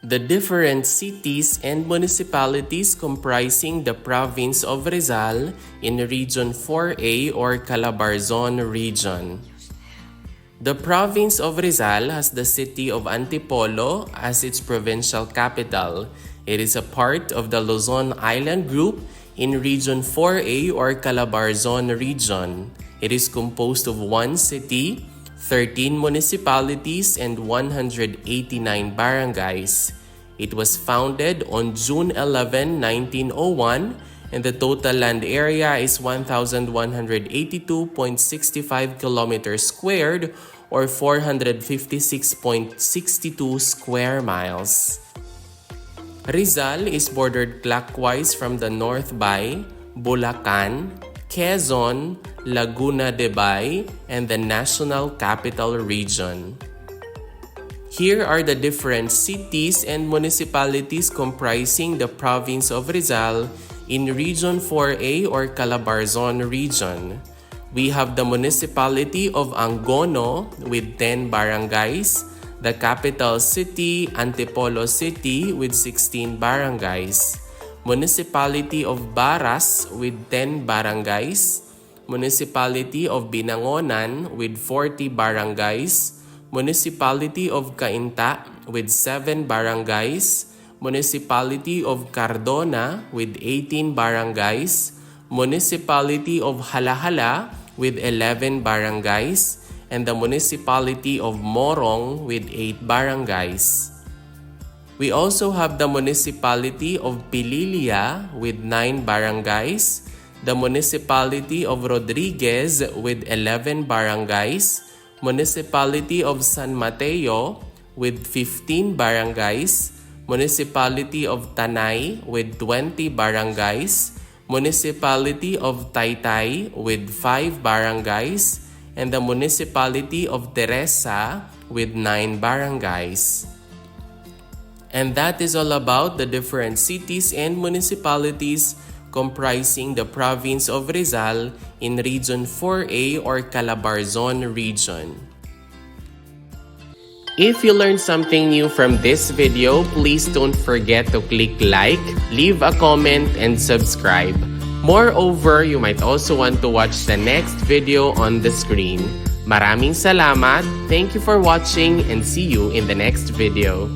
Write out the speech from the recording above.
The different cities and municipalities comprising the province of Rizal in Region 4A or CALABARZON region. The province of Rizal has the city of Antipolo as its provincial capital. It is a part of the Luzon Island Group in Region 4A or CALABARZON region. It is composed of one city, 13 municipalities, and 189 barangays. It was founded on June 11, 1901, and the total land area is 1,182.65 kilometers squared or 456.62 square miles. Rizal is bordered clockwise from the north by Bulacan, Quezon, Laguna de Bay, and the National Capital Region. Here are the different cities and municipalities comprising the province of Rizal in Region 4A or CALABARZON region. We have the municipality of Angono with 10 barangays, the capital city, Antipolo City with 16 barangays, municipality of Baras with 10 barangays, municipality of Binangonan with 40 barangays, municipality of Cainta with 7 barangays, municipality of Cardona with 18 barangays, municipality of Halahala with 11 barangays, and the municipality of Morong with 8 barangays. We also have the municipality of Pililia with 9 barangays, the municipality of Rodriguez with 11 barangays, municipality of San Mateo with 15 barangays, municipality of Tanay with 20 barangays, municipality of Taytay with 5 barangays, and the municipality of Teresa with 9 barangays. And that is all about the different cities and municipalities comprising the province of Rizal in Region 4A or CALABARZON region. If you learned something new from this video, please don't forget to click like, leave a comment, and subscribe. Moreover, you might also want to watch the next video on the screen. Maraming salamat, thank you for watching, and see you in the next video.